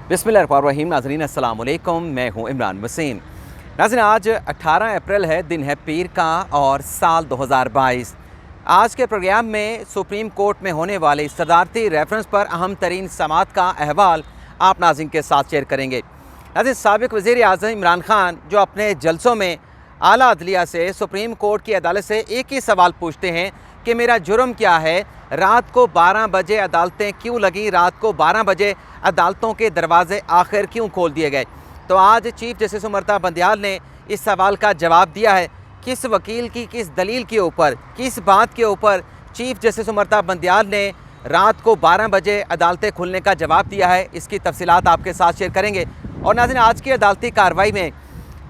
बिस्मिल्लाहिर्रहमानिर्रहीम। नाज़रीन अस्सलाम वालेकुम, मैं हूँ इमरान वसीम। नाज़रीन आज 18 अप्रैल है, दिन है पीर का और साल 2022। आज के प्रोग्राम में सुप्रीम कोर्ट में होने वाले सदारती रेफरेंस पर अहम तरीन समात का अहवाल आप नाज़रीन के साथ शेयर करेंगे। नाज़रीन साबिक़ वज़ीर आज़म इमरान खान जो अपने जलसों में आला अदलिया से सुप्रीम कोर्ट की अदालत से एक ही सवाल पूछते हैं कि मेरा जुर्म क्या है, रात को 12 बजे अदालतें क्यों लगी, रात को 12 बजे अदालतों के दरवाजे आखिर क्यों खोल दिए गए। तो आज चीफ जस्टिस उमरता बंदयाल ने इस सवाल का जवाब दिया है। किस वकील की किस दलील के ऊपर, किस बात के ऊपर चीफ जस्टिस उमरता बंदयाल ने रात को 12 बजे अदालतें खुलने का जवाब दिया है, इसकी तफसीलात आपके साथ शेयर करेंगे। और नाज़रीन आज की अदालती कार्रवाई में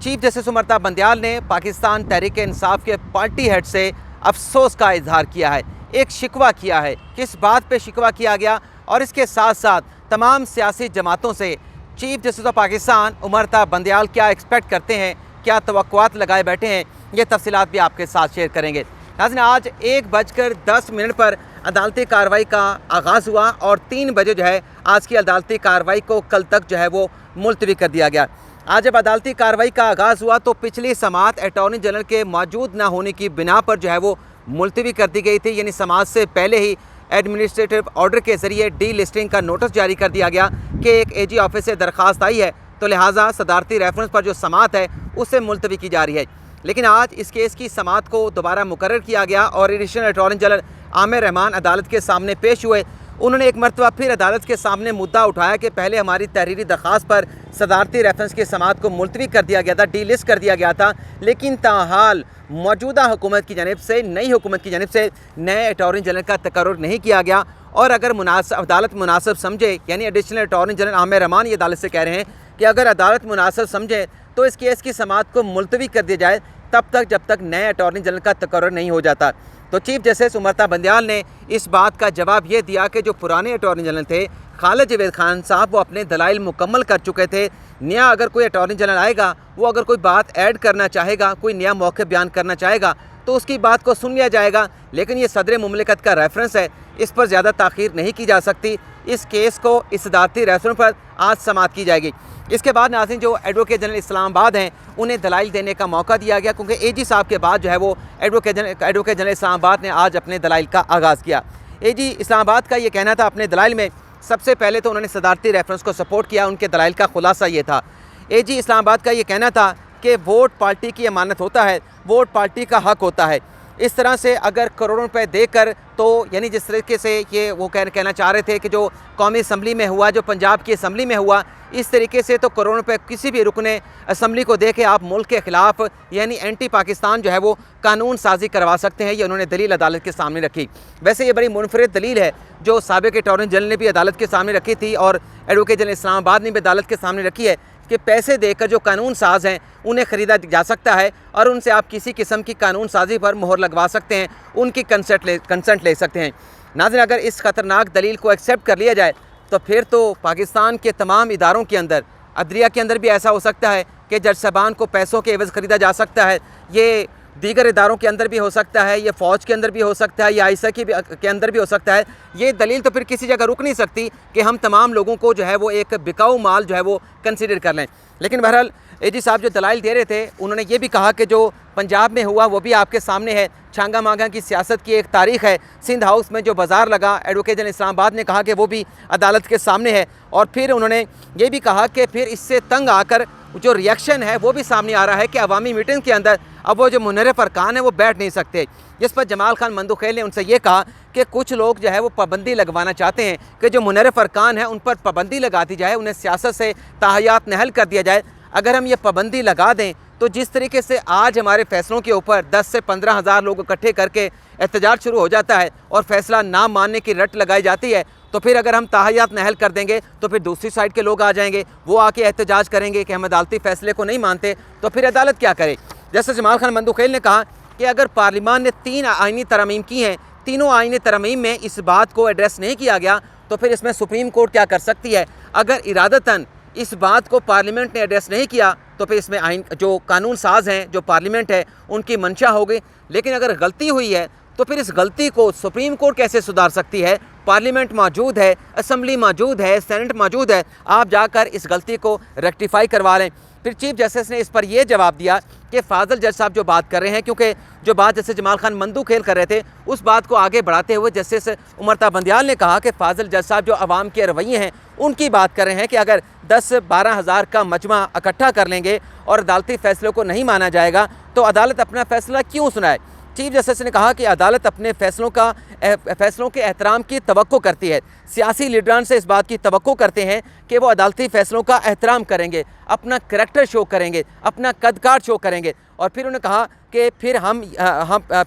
चीफ जस्टिस उमरता बंदयाल ने पाकिस्तान तहरीक इंसाफ के पार्टी हेड से अफसोस का इजहार किया है, एक शिकवा किया है। किस बात पे शिकवा किया गया और इसके साथ साथ तमाम सियासी जमातों से chief justice of Pakistan उमरता Bandial क्या एक्सपेक्ट करते हैं, क्या तवक्कुआत लगाए बैठे हैं, ये तफसीलात भी आपके साथ शेयर करेंगे। नाज़रीन आज 1:10 पर अदालती कार्रवाई का आगाज़ हुआ और 3 बजे जो है आज की अदालती कार्रवाई को कल तक जो है वो मुलतवी कर दिया गया। आज जब अदालती कार्रवाई का आगाज़ हुआ तो पिछली समात अटॉर्नी जनरल के मौजूद ना होने की बिना पर जो है वो मुलतवी कर दी गई थी, यानी समात से पहले ही एडमिनिस्ट्रेटिव ऑर्डर के ज़रिए डी लिस्टिंग का नोटिस जारी कर दिया गया कि एक एजी ऑफिस से दरख्वास्त आई है, तो लिहाजा सदारती रेफरेंस पर जो समात है उससे मुलतवी की जा रही है। लेकिन आज इस केस की समात को दोबारा मुकर्रर किया गया और additional attorney general Aamir Rahman अदालत के सामने पेश हुए। उन्होंने एक मरतबा फिर अदालत के सामने मुद्दा उठाया कि पहले हमारी तहरीरी दरख्वास्त पर सदारती रेफरेंस की समात को मुलतवी कर दिया गया था, डी लिस्ट कर दिया गया था, लेकिन ताहाल मौजूदा हुकूमत की जानिब से, नई हुकूमत की जानिब से नए अटॉर्नी जनरल का तकर्रुर नहीं किया गया। और अगर अदालत मुनासिब समझे, यानी additional attorney general Aamir Rahman ये अदालत से कह रहे हैं कि अगर अदालत मुनासिब समझे तो इस केस की समात को मुलतवी कर दिया जाए तब तक जब तक नए अटॉर्नी जनरल का तकर्रुर नहीं हो जाता। तो चीफ जस्टिस उमरता बंदयाल ने इस बात का जवाब ये दिया कि जो पुराने अटॉर्नी जनरल थे खालिद जावेद खान साहब, वो अपने दलाइल मुकम्मल कर चुके थे। नया अगर कोई अटॉर्नी जनरल आएगा, वो अगर कोई बात ऐड करना चाहेगा, कोई नया मौक़िफ़ बयान करना चाहेगा तो उसकी बात को सुन लिया जाएगा, लेकिन ये सदर मुमलिकत का रेफरेंस है, इस पर ज़्यादा ताख़ीर नहीं की जा सकती। इस केस को इस सदारती रेफरेंस पर आज समात की जाएगी। इसके बाद नाज़रीन जो एडवोकेट जनरल इस्लामाबाद हैं उन्हें दलाइल देने का मौका दिया गया, क्योंकि एजी साहब के बाद जो है वो एडवोकेट जनरल इस्लामाबाद ने आज अपने दलाइल का आगाज़ किया। एजी इस्लामाबाद का ये कहना था अपने दलाइल में, सबसे पहले तो उन्होंने सदारती रेफरेंस को सपोर्ट किया। उनके दलाइल का खुलासा ये था, एजी इस्लामाबाद का ये कहना था कि वोट पार्टी की अमानत होता है, वोट पार्टी का हक होता है। इस तरह से अगर करोड़ों रुपए देकर, तो यानी जिस तरीके से ये वो कहना चाह रहे थे कि जो कौमी असम्बली में हुआ, जो पंजाब की असम्बली में हुआ, इस तरीके से तो करोड़ों रुपए किसी भी रुकने असम्बली को दे के आप मुल्क के ख़िलाफ़ यानी एंटी पाकिस्तान जो है वो कानून साजी करवा सकते हैं। ये उन्होंने दलील अदालत के सामने रखी। वैसे ये बड़ी मुनफरिद दलील है जो साबिक़ अटॉर्नी जनरल ने भी अदालत के सामने रखी थी और एडवोकेट जनरल इस्लामाबाद ने भी अदालत के सामने रखी है कि पैसे देकर जो कानून साज हैं उन्हें ख़रीदा जा सकता है और उनसे आप किसी किस्म की कानून साजी पर मोहर लगवा सकते हैं, उनकी कंसेंट ले सकते हैं। नाज़रीन अगर इस ख़तरनाक दलील को एक्सेप्ट कर लिया जाए तो फिर तो पाकिस्तान के तमाम इदारों के अंदर, अदलिया के अंदर भी ऐसा हो सकता है कि जज साहबान को पैसों के एवज़ ख़रीदा जा सकता है। ये दीगर इदारों के अंदर भी हो सकता है, ये फ़ौज के अंदर भी हो सकता है, या आईसा के अंदर भी हो सकता है। ये दलील तो फिर किसी जगह रुक नहीं सकती कि हम तमाम लोगों को जो है वो एक बिकाऊ माल जो है वो कंसिडर कर लें। लेकिन बहरहाल एजी साहब जो दलाइल दे रहे थे उन्होंने ये भी कहा कि जो पंजाब में हुआ वो भी आपके सामने है, छांगा मांगा की सियासत की एक तारीख़ है। सिंध हाउस में जो बाज़ार लगा, एडवोकेट जनरल इस्लामाबाद ने कहा कि वो भी अदालत के सामने है। और फिर उन्होंने ये भी कहा कि फिर इससे तंग आकर जो रिएक्शन है वो भी सामने आ रहा है कि अवामी मीटिंग के अंदर अब वो जो मुनर्रिफ अरकान है वो बैठ नहीं सकते, जिस पर जमाल खान मंदुखेल ने उनसे ये कहा कि कुछ लोग जो है वो पाबंदी लगवाना चाहते हैं कि जो मुनर्रिफ अरकान है उन पर पाबंदी लगा दी जाए, उन्हें सियासत से ताहयात नहल कर दिया जाए। अगर हम ये पाबंदी लगा दें तो जिस तरीके से आज हमारे फ़ैसलों के ऊपर 10 से 15 हज़ार लोग इकट्ठे करके एहतजाज शुरू हो जाता है और फ़ैसला ना मानने की रट लगाई जाती है, तो फिर अगर हम ताहयात नहल कर देंगे तो फिर दूसरी साइड के लोग आ जाएंगे, वो आके एहतजाज करेंगे कि हम अदालती फ़ैसले को नहीं मानते, तो फिर अदालत क्या करे। जैसे जमाल खान मंदुखेल ने कहा कि अगर पार्लियामान ने 3 आइनी तरमीम की हैं, तीनों आइनी तरमीम में इस बात को एड्रेस नहीं किया गया, तो फिर इसमें सुप्रीम कोर्ट क्या कर सकती है। अगर इरादतन इस बात को पार्लियामेंट ने एड्रेस नहीं किया तो फिर इसमें आइन जो कानून साज हैं, जो पार्लियामेंट है, उनकी मंशा हो गई। लेकिन अगर गलती हुई है तो फिर इस गलती को सुप्रीम कोर्ट कैसे सुधार सकती है, पार्लियामेंट मौजूद है, असम्बली मौजूद है, सेनेट मौजूद है, आप जाकर इस गलती को रेक्टिफाई करवा लें। फिर चीफ जस्टिस ने इस पर यह जवाब दिया कि फाजिल जज साहब जो बात कर रहे हैं, क्योंकि जो बात जैसे जमाल खान मंदू खेल कर रहे थे, उस बात को आगे बढ़ाते हुए जस्टिस उमरता बंदियाल ने कहा कि फाजिल जज साहब जो अवाम के रवैये हैं उनकी बात कर रहे हैं कि अगर 10-12 हज़ार का मजमा इकट्ठा कर लेंगे और अदालती फ़ैसलों को नहीं माना जाएगा तो अदालत अपना फ़ैसला क्यों सुनाए। चीफ जस्टिस ने कहा कि अदालत अपने फ़ैसलों के एहतराम की तवक्को करती है। सियासी लीडरान से इस बात की तवक्को करते हैं कि वो अदालती फ़ैसलों का एहतराम करेंगे, अपना करैक्टर शो करेंगे, अपना कदकाठ शो करेंगे। और फिर उन्होंने कहा कि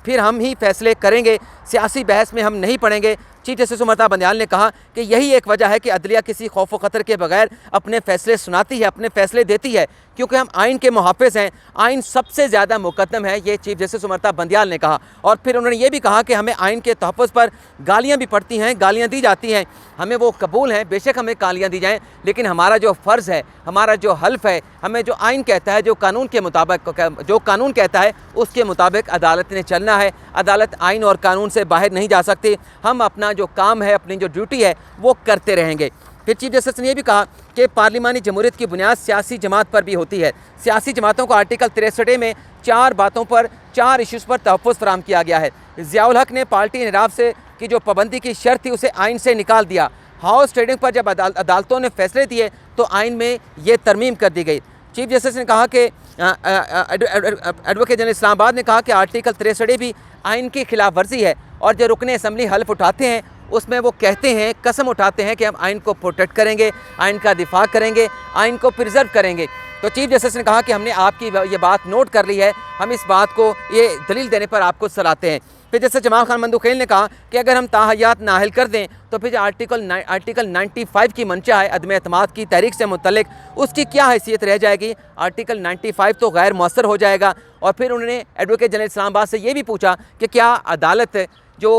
फिर हम ही फैसले करेंगे, सियासी बहस में हम नहीं पड़ेंगे। चीफ जस्टिस उमरता बंदियाल ने कहा कि यही एक वजह है कि अदलिया किसी खौफ व ख़तर के बगैर अपने फ़ैसले सुनाती है, अपने फ़ैसले देती है, क्योंकि हम आइन के मुहाफ़िज़ हैं, आइन सबसे ज़्यादा मुक़द्दम है, ये चीफ जस्टिस उमरता बंदियाल ने कहा। और फिर उन्होंने ये भी कहा कि हमें आइन के तहफ़्फ़ुज़ पर गालियाँ भी पड़ती हैं, गालियाँ दी जाती हैं, हमें वो कबूल हैं, बेशक हमें गालियाँ दी जाएँ, लेकिन हमारा जो फ़र्ज़ है, हमारा जो हल्फ़ है, हमें जो आइन कहता है, जो कानून के मुताबिक जो कानून कहता है उसके मुताबिक अदालत ने चलना है। अदालत आइन और कानून से बाहर नहीं जा सकती। हम अपना जो काम है, अपनी जो ड्यूटी है वो करते रहेंगे। फिर चीफ जस्टिस ने यह भी कहा कि पार्लिमानी जमहूरियत की बुनियाद सियासी जमात पर भी होती है। सियासी जमातों को आर्टिकल 63 में 4 इश्यूज़ पर तहफ़्फ़ुज़ फराहम किया गया है। ज़ियाउल हक ने पार्टी इनराफ से की जो पाबंदी की शर्त थी उसे आइन से निकाल दिया। हाउस ट्रेडिंग पर जब अदालतों ने फैसले दिए तो आइन में ये तरमीम कर दी गई। चीफ जस्टिस ने कहा कि एडवोकेट जनरल इस्लामाबाद ने कहा कि आर्टिकल 63 भी आइन की खिलाफ वर्जी है और जो रुकने असम्बली हल्फ उठाते हैं उसमें वो कहते हैं, कसम उठाते हैं कि हम आइन को प्रोटेक्ट करेंगे, आइन का दिफा करेंगे, आइन को प्रिजर्व करेंगे। तो चीफ जस्टिस ने कहा कि हमने आपकी ये बात नोट कर ली है, हम इस बात को ये दलील देने पर आपको सलाहते हैं। फिर जैसे जमाल खान मंदूखेल ने कहा कि अगर हम ताहयात नाहिल कर दें तो फिर आर्टिकल 95 की मंशा है अदम एतमाद की तहरीक से मुतल्लिक, उसकी क्या हैसियत रह जाएगी। आर्टिकल 95 तो गैर मौसर हो जाएगा। और फिर उन्होंने एडवोकेट जनरल इस्लामाबाद से ये भी पूछा कि क्या अदालत जो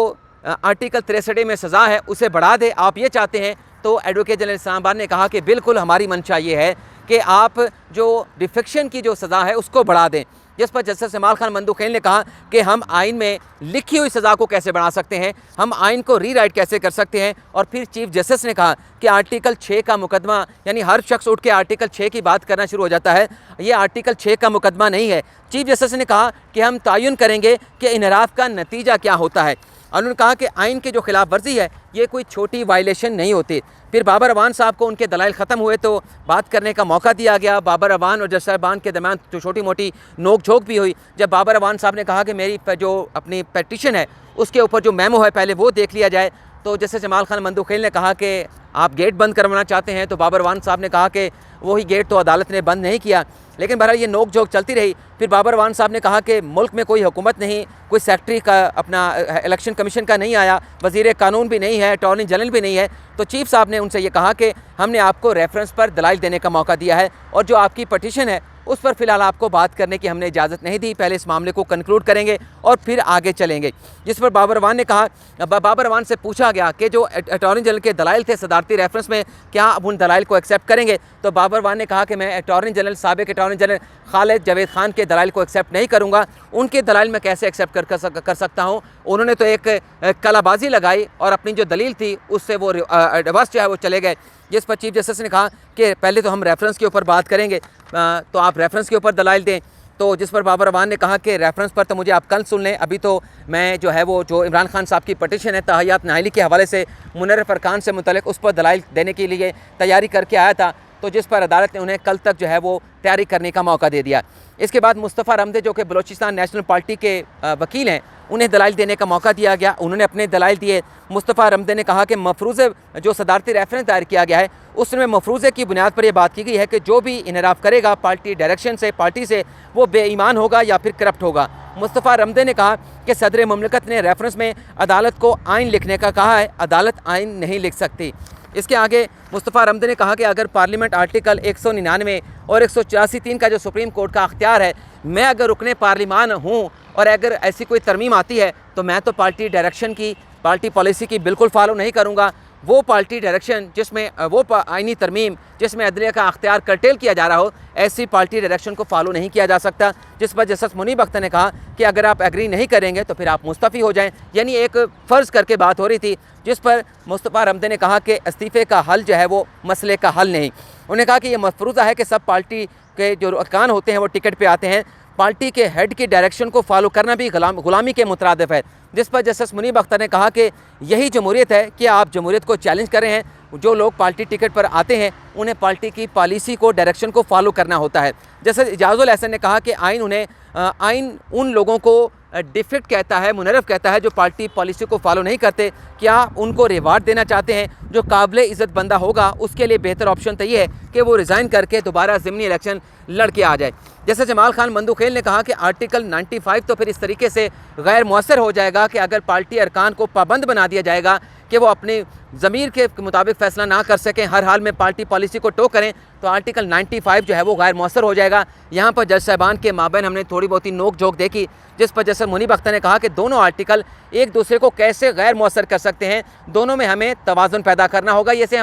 आर्टिकल 63 में सज़ा है उसे बढ़ा दे, आप ये चाहते हैं। तो एडवोकेट जनरल इस्लामाबाद ने कहा कि बिल्कुल हमारी मंशा ये है कि आप जो डिफेक्शन की जो सज़ा है उसको बढ़ा दें। जिस पर जस्टिस जमाल खान मंदूखेल ने कहा कि हम आइन में लिखी हुई सज़ा को कैसे बढ़ा सकते हैं, हम आइन को रीराइट कैसे कर सकते हैं। और फिर चीफ जस्टिस ने कहा कि आर्टिकल 6 का मुकदमा, यानी हर शख्स उठ के आर्टिकल 6 की बात करना शुरू हो जाता है, ये आर्टिकल 6 का मुकदमा नहीं है। चीफ जस्टिस ने कहा कि हम तयन करेंगे कि इनहराफ का नतीजा क्या होता है। और उन्होंने कहा कि आइन की जो खिलाफ वर्जी है ये कोई छोटी वायलेशन नहीं होती। फिर बाबर अवान साहब को उनके दलाइल ख़त्म हुए तो बात करने का मौका दिया गया। बाबर अवान और जज साहिबान के दरमियान जो छोटी मोटी नोक झोंक भी हुई। जब बाबर अवान साहब ने कहा कि मेरी जो अपनी पेटिशन है उसके ऊपर जो मेमो है पहले वो देख लिया जाए, तो जैसे जमाल खान मंदूखेल ने कहा कि आप गेट बंद करवाना चाहते हैं, तो बाबर अवान साहब ने कहा कि वही गेट तो अदालत ने बंद नहीं किया। लेकिन बहरहाल ये नोक झोंक चलती रही। फिर बाबर अवान साहब ने कहा कि मुल्क में कोई हुकूमत नहीं, कोई सेक्रेटरी का अपना इलेक्शन कमीशन का नहीं आया, वज़ीर कानून भी नहीं है, अटॉर्नी जनरल भी नहीं है। तो चीफ साहब ने उनसे ये कहा कि हमने आपको रेफरेंस पर दलाइल देने का मौका दिया है और जो आपकी पटिशन है उस पर फ़िलहाल आपको बात करने की हमने इजाज़त नहीं दी, पहले इस मामले को कंक्लूड करेंगे और फिर आगे चलेंगे। जिस पर बाबर अवान ने कहा, बाबर अवान से पूछा गया कि जो अटॉर्नी जनरल के दलाइल थे सदारती रेफरेंस में, क्या आप उन दलाइल को एक्सेप्ट करेंगे। तो बाबर अवान ने कहा कि मैं अटॉर्नी जनरल साबिक अटॉर्नी जनरल खालिद जावेद खान के दलाइल को एक्सेप्ट नहीं करूँगा, उनके दलाइल में कैसे एक्सेप्ट कर सकता हूँ। उन्होंने तो एक कलाबाजी लगाई और अपनी जो दलील थी उससे वो रिवर्स जो है वो चले गए। जिस पर चीफ जस्टिस ने कहा कि पहले तो हम रेफरेंस के ऊपर बात करेंगे, तो आप रेफरेंस के ऊपर दलाइल दें। तो जिस पर बाबर अवान ने कहा कि रेफरेंस पर तो मुझे आप कल सुन लें, अभी तो मैं जो है वो जो इमरान खान साहब की पटिशन है ताहयात नाहिली के हवाले से मुनर्रफ अरकान से मुतल्लिक उस पर दलाइल देने के लिए तैयारी करके आया था। तो जिस पर अदालत ने उन्हें कल तक जो है वो तैयारी करने का मौका दे दिया। इसके बाद मुस्तफ़ा रमदे जो कि बलोचिस्तान नेशनल पार्टी के वकील हैं, उन्हें दलाइल देने का मौका दिया गया। उन्होंने अपने दलाइल दिए। मुस्तफ़ा रमदे ने कहा कि मफरूज़े जो सदारती रेफरेंस दायर किया गया है उसमें मफरूज़े की बुनियाद पर यह बात की गई है कि जो भी इनहराफ करेगा पार्टी डायरेक्शन से, पार्टी से, वो बेईमान होगा या फिर करप्ट होगा। मुस्तफ़ा रमदे ने कहा कि सदर मुमलिकत ने रेफरेंस में अदालत को आइन लिखने का कहा है, अदालत आइन नहीं लिख सकती। इसके आगे मुस्तफ़ा रमदे ने कहा कि अगर पार्लियामेंट आर्टिकल 199 और 184(3) का जो सुप्रीम कोर्ट का अख्तियार है, मैं अगर रुकने पार्लिमान हूँ और अगर ऐसी कोई तरमीम आती है तो मैं तो पार्टी डायरेक्शन की, पार्टी पॉलिसी की बिल्कुल फॉलो नहीं करूँगा। वो पार्टी डायरेक्शन जिसमें वो आइनी तरमीम जिसमें अदलिया का अख्तियार कर्टेल किया जा रहा हो, ऐसी पार्टी डायरेक्शन को फॉलो नहीं किया जा सकता। जिस पर जस्टिस मुनीब अख्तर ने कहा कि अगर आप एग्री नहीं करेंगे तो फिर आप मुस्तफ़ी हो जाएं, यानी एक फ़र्ज़ करके बात हो रही थी, जिस पर मुस्तफ़ा रमदे ने कहा कि इस्तीफ़े का हल जो है वो मसले का हल नहीं। उन्होंने कहा कि यह मफरूज़ा है कि सब पार्टी के जो अरकान होते हैं वो टिकट पर आते हैं, पार्टी के हेड की डायरेक्शन को फॉलो करना भी गुलामी के मुतरादिफ है। जिस पर जस्टिस मुनीब अख्तर ने कहा कि यही जमहूरियत है कि आप जमहूरियत को चैलेंज कर रहे हैं, जो लोग पार्टी टिकट पर आते हैं उन्हें पार्टी की पॉलिसी को डायरेक्शन को फॉलो करना होता है। जैसे इजाज़ुल एहसन ने कहा कि आइन उन लोगों को डिफेक्ट कहता है, मुनरफ कहता है जो पार्टी पॉलिसी को फॉलो नहीं करते। क्या उनको रिवार्ड देना चाहते हैं? जो काबिल इज़्ज़त बंदा होगा उसके लिए बेहतर ऑप्शन तो ये है कि वो रिज़ाइन करके दोबारा ज़िमनी इलेक्शन लड़ के आ जाए। जैसे जमाल खान मंदुखेल ने कहा कि आर्टिकल 95 तो फिर इस तरीके से गैर मौसर हो जाएगा कि अगर पार्टी अरकान को पाबंद बना दिया जाएगा कि वो अपनी ज़मीर के मुताबिक फ़ैसला ना कर सकें, हर हाल में पार्टी पॉलिसी को टो करें, तो आर्टिकल 95 जो है वो गैर मौसर हो जाएगा। यहाँ पर जज साहबान के माबैन हमने थोड़ी बहुत ही नोक झोंक देखी, जिस पर जस्टिस मुनीब अख्तर ने कहा कि दोनों आर्टिकल एक दूसरे को कैसे गैर मौसर कर सकते हैं, दोनों में हमें तवाज़ुन पैदा करना होगा। वैसे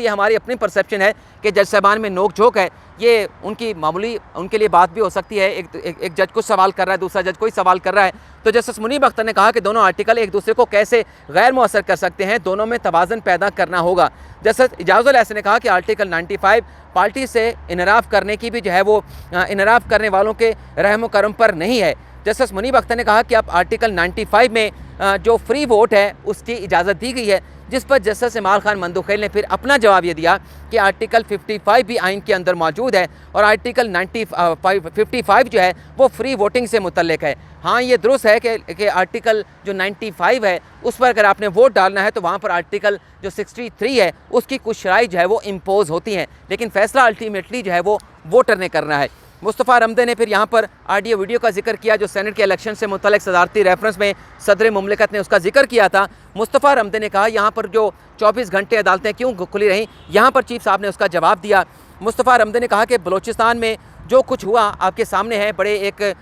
ये हमारी अपनी परसेप्शन है कि जज साहबान में नोक झोंक है, ये उनकी मामूली उनके लिए बात भी हो सकती है। एक जज कुछ सवाल कर रहा है, दूसरा जज कोई सवाल कर रहा है, तो जस्टिस मुनीब अख्तर ने कहा कि दोनों आर्टिकल एक दूसरे को कैसे गैर मौसर कर सकते हैं, दोनों में तवाज़ुन पैदा करना होगा। जस्टिस इजाज़ुल एहसन ने कहा कि आर्टिकल 95 पार्टी से इनराफ़ करने की भी जो है वो इनराफ़ करने वालों के रहम करम पर नहीं है। जस्टिस मुनीब अख्तर ने कहा कि अब आर्टिकल 95 में जो फ्री वोट है उसकी इजाज़त दी गई है, जिस पर जस्टिस जमाल खान मंदुखेल ने फिर अपना जवाब ये दिया कि आर्टिकल 55 भी आइन के अंदर मौजूद है और आर्टिकल 55 जो है वो फ्री वोटिंग से मुतल्लिक है। हाँ, ये दुरुस्त है कि आर्टिकल जो 95 है उस पर अगर आपने वोट डालना है तो वहाँ पर आर्टिकल जो 63 है उसकी कुछ शराइ जो है वो इम्पोज़ होती हैं, लेकिन फ़ैसला अल्टीमेटली जो है वो वोटर ने करना है। मुस्तफ़ा रमदे ने फिर यहाँ पर ऑडियो वीडियो का जिक्र किया जो सेनेट के इलेक्शन से मुतल्लिक़ सदारती रेफरेंस में सदर मुमलिकत ने उसका जिक्र किया था। मुस्तफ़ा रमदे ने कहा यहाँ पर जो 24 घंटे अदालतें क्यों खुली रहीं, यहाँ पर चीफ साहब ने उसका जवाब दिया। मुस्तफ़ा रमदे ने कहा कि बलूचिस्तान में जो कुछ हुआ आपके सामने है, बड़े एक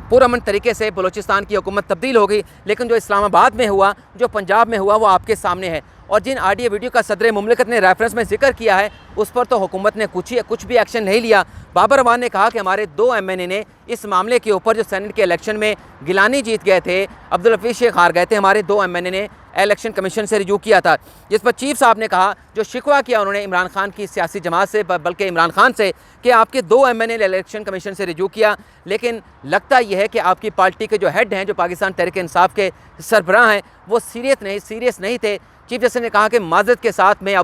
पुरअमन तरीके से बलूचिस्तान की हुकूमत तब्दील हो गई, लेकिन जो इस्लामाबाद में हुआ, जो पंजाब में हुआ, वो आपके सामने है। और जिन ऑडियो वीडियो का सदर मुमलिकत ने रेफरेंस में जिक्र किया है उस पर तो हुकूमत ने कुछ भी एक्शन नहीं लिया। बाबर अवान ने कहा कि हमारे 2 MNA ने इस मामले के ऊपर जो सेनेट के इलेक्शन में गिलानी जीत गए थे, अब्दुल हफीज़ शेख हार गए थे, हमारे 2 MNA ने इलेक्शन कमीशन से रिव्यू किया था, जिस पर चीफ साहब ने कहा, जो शिकवा किया उन्होंने इमरान खान की सियासी जमात से, बल्कि इमरान खान से, कि आपके 2 MNA ने इलेक्शन कमीशन से रिव्यू किया, लेकिन लगता यह है कि आपकी पार्टी के जो हेड हैं, जो पाकिस्तान तहरीक इंसाफ के सरबराह हैं, वो सीरियस नहीं थे। चीफ जस्टिस ने कहा कि माजरत के साथ मैं ये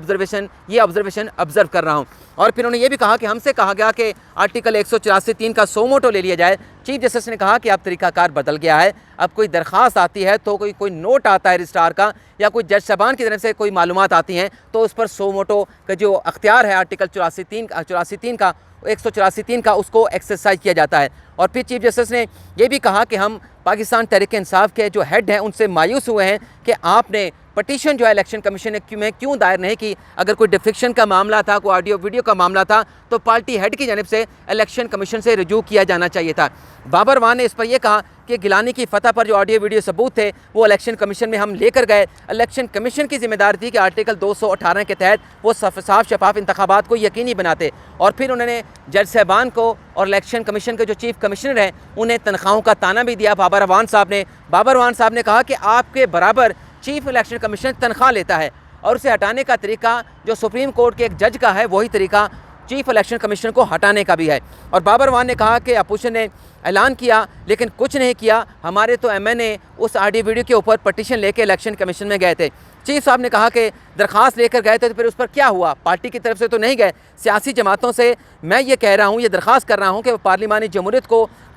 ऑब्जर्वेशन ऑब्जर्व कर रहा हूँ। और फिर उन्होंने ये भी कहा कि हमसे कहा गया कि आर्टिकल 184(3) का सोमोटो ले लिया जाए। चीफ जस्टिस ने कहा कि अब तरीक़ाकार बदल गया है, अब कोई दरख्वास्त आती है तो कोई नोट आता है रजिस्ट्रार का या कोई जज साहबान की तरफ से कोई मालूमात आती हैं तो उस पर सोमोटो का जो अख्तियार है आर्टिकल 184(3) का उसको एक्सरसाइज किया जाता है। और फिर चीफ जस्टिस ने यह भी कहा कि हम पाकिस्तान तहरीक इंसाफ के जो हेड हैं उनसे मायूस हुए हैं कि आपने पटिशन जो है इलेक्शन कमीशन ने क्यों दायर नहीं की। अगर कोई डिफेक्शन का मामला था, कोई ऑडियो वीडियो का मामला था, तो पार्टी हेड की जानिब से इलेक्शन कमीशन से रिव्यू किया जाना चाहिए था। बाबर अवान ने इस पर यह कहा कि गिलानी की फतह पर जो ऑडियो वीडियो सबूत थे वो इलेक्शन कमीशन में हम लेकर गए। इलेक्शन कमीशन की जिम्मेदारी थी कि आर्टिकल 218 के तहत वो साफ शफाफ इंतखाबात को यकीनी बनाते। और फिर उन्होंने जज साहबान को और इलेक्शन कमीशन के जो चीफ कमिश्नर हैं उन्हें तनख्वाहों का ताना भी दिया बाबर अवान साहब ने कहा कि आपके बराबर चीफ इलेक्शन कमीशन तनख्वाह लेता है और उसे हटाने का तरीका जो सुप्रीम कोर्ट के एक जज का है वही तरीका चीफ इलेक्शन कमीशन को हटाने का भी है। और बाबर अवान ने कहा कि अपोजिशन ने ऐलान किया लेकिन कुछ नहीं किया, हमारे तो MNA उस ऑडियो वीडियो के ऊपर पटिशन लेके इलेक्शन कमीशन में गए थे। चीफ साहब ने कहा कि दरख्वास्त लेकर गए थे तो फिर उस पर क्या हुआ, पार्टी की तरफ से तो नहीं गए। सियासी जमातों से मैं ये कह रहा हूँ, ये दरख्वास्त कर रहा हूँ कि वो पार्लिमानी जमहूरियत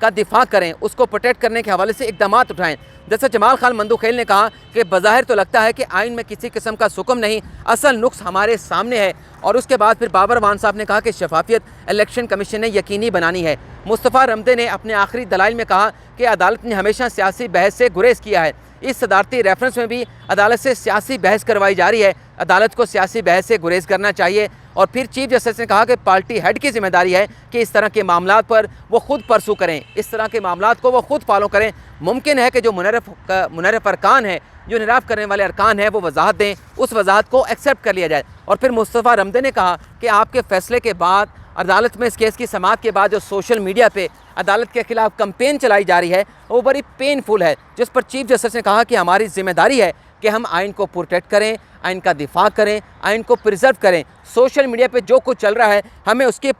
का दिफा करें, उसको प्रोटेक्ट करने के हवाले से इक़दाम उठाएँ। जैसे जमाल खान मंदुखेल ने कहा कि बज़ाहिर तो लगता है कि आइन में किसी किस्म का सुकम नहीं, असल नुक्स हमारे सामने है। और उसके बाद फिर बाबर अवान साहब ने कहा कि शफाफियत इलेक्शन कमीशन ने यकीनी बनानी है। मुस्तफ़ा रमदे ने अपने आखिरी दलाइल में कहा कि अदालत ने हमेशा सियासी बहस से गुरेज किया है। इस सदारती रेफरेंस में भी अदालत से सियासी बहस करवाई जा रही है, अदालत को सियासी बहस से गुरेज करना चाहिए। और फिर चीफ जस्टिस ने कहा कि पार्टी हेड की जिम्मेदारी है कि इस तरह के मामलात पर वो खुद परसू करें, इस तरह के मामलात को वो खुद फॉलो करें। मुमकिन है कि जो मुनरफ अरकान है जो निराफ करने वाले अरकान हैं वो वजाहत दें, उस वजाहत को एक्सेप्ट कर लिया जाए। और फिर मुस्तफ़ा रमदे ने कहा कि आपके फ़ैसले के बाद अदालत में इस केस की समाअत के बाद जो सोशल मीडिया पे अदालत के ख़िलाफ़ कंपेन चलाई जा रही है वो बड़ी पेनफुल है, जिस पर चीफ जस्टिस ने कहा कि हमारी ज़िम्मेदारी है कि हम आइन को प्रोटेक्ट करें, आइन का दिफा करें, आइन को प्रिजर्व करें। सोशल मीडिया पे जो कुछ चल रहा है हमें उसकी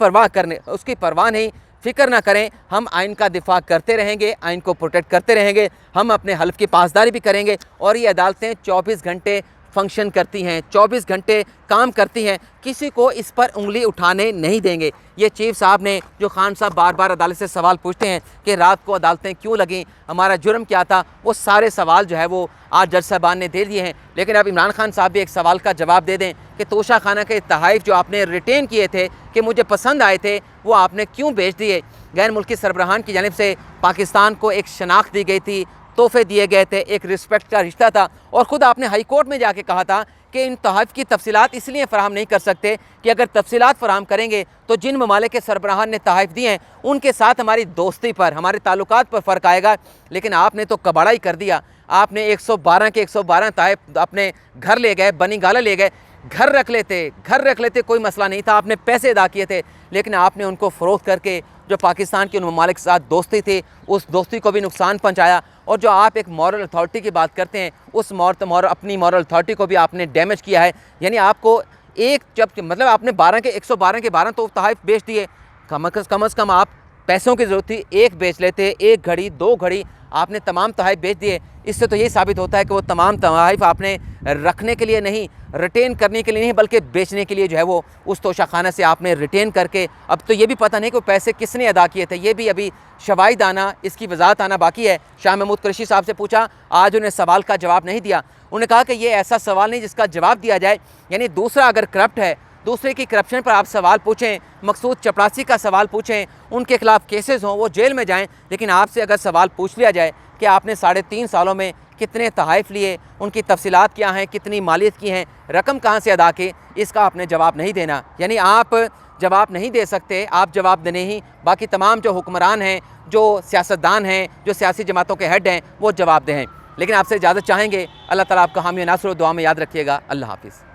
परवाह नहीं, फ़िक्र ना करें, हम आइन का दिफा करते रहेंगे, आइन को प्रोटेक्ट करते रहेंगे, हम अपने हल्फ की पासदारी भी करेंगे। और ये अदालतें 24 घंटे फंक्शन करती हैं, 24 घंटे काम करती हैं, किसी को इस पर उंगली उठाने नहीं देंगे। ये चीफ साहब ने, जो खान साहब बार बार अदालत से सवाल पूछते हैं कि रात को अदालतें क्यों लगीं, हमारा जुर्म क्या था, वो सारे सवाल जो है वो आज जज साहबान ने दे दिए हैं। लेकिन अब इमरान खान साहब भी एक सवाल का जवाब दे दें कि तोशा खाना के तहाइफ जो आपने रिटेन किए थे कि मुझे पसंद आए थे, वो आपने क्यों बेच दिए। गैर मुल्की सरबराहान की जानिब से पाकिस्तान को एक शनाख्त दी गई थी, तोहफे दिए गए थे, एक रिस्पेक्ट का रिश्ता था। और ख़ुद आपने हाई कोर्ट में जाके कहा था कि इन तहफ़ की तफसीलात इसलिए फ़राहम नहीं कर सकते कि अगर तफसीलात फ़राहम करेंगे तो जिन ममालिक के सरबराहान ने तहफ़ दिए हैं उनके साथ हमारी दोस्ती पर, हमारे ताल्लुकात पर फ़र्क आएगा। लेकिन आपने तो कबाड़ा ही कर दिया। आपने 112 के 112 तहफ़ अपने घर ले गए, बनी गाला ले गए, घर रख लेते कोई मसला नहीं था, आपने पैसे अदा किए थे, लेकिन आपने उनको फ़रोख्त करके जो पाकिस्तान के उन ममालिक के साथ दोस्ती थी उस दोस्ती को भी नुकसान पहुंचाया। और जो आप एक मॉरल अथॉरिटी की बात करते हैं उस अपनी मॉरल अथॉरिटी को भी आपने डैमेज किया है। यानी आपको मतलब आपने 112 के 12 तो तहफ़ बेच दिए, कम अज़ कम आप पैसों की ज़रूरत थी, एक बेच लेते, 1 घड़ी 2 घड़ी, आपने तमाम तहफ़ बेच दिए। इससे तो यही साबित होता है कि वो तमाम तहफ़ आपने रखने के लिए नहीं, रिटेन करने के लिए नहीं, बल्कि बेचने के लिए जो है वो उस तोशा खाना से आपने रिटेन करके, अब तो ये भी पता नहीं कि वो पैसे किसने अदा किए थे, ये भी अभी शवाहिद आना, इसकी वजाहत आना बाकी है। शाह महमूद कुरैशी साहब से पूछा, आज उन्हें सवाल का जवाब नहीं दिया। उन्होंने कहा कि ये ऐसा सवाल नहीं जिसका जवाब दिया जाए। यानी दूसरा अगर करप्ट है, दूसरे की करप्शन पर आप सवाल पूछें, मकसूद चपरासी का सवाल पूछें, उनके खिलाफ केसेस हों, वो जेल में जाएं, लेकिन आपसे अगर सवाल पूछ लिया जाए कि आपने 3.5 सालों में कितने तहफ़ लिए, उनकी तफसीलात क्या हैं, कितनी मालियत की हैं, रकम कहाँ से अदा की, इसका आपने जवाब नहीं देना। यानी आप जवाब नहीं दे सकते, आप जवाब देने ही, बाकी तमाम जो हुक्मरान हैं, जो सियासतदान हैं, जो सियासी जमातों के हेड हैं, वो जवाब दें। लेकिन आपसे इजाज़त चाहेंगे। अल्लाह ताला आपका हामी नासर दुआ में याद रखिएगा। अल्लाह हाफ़िज़।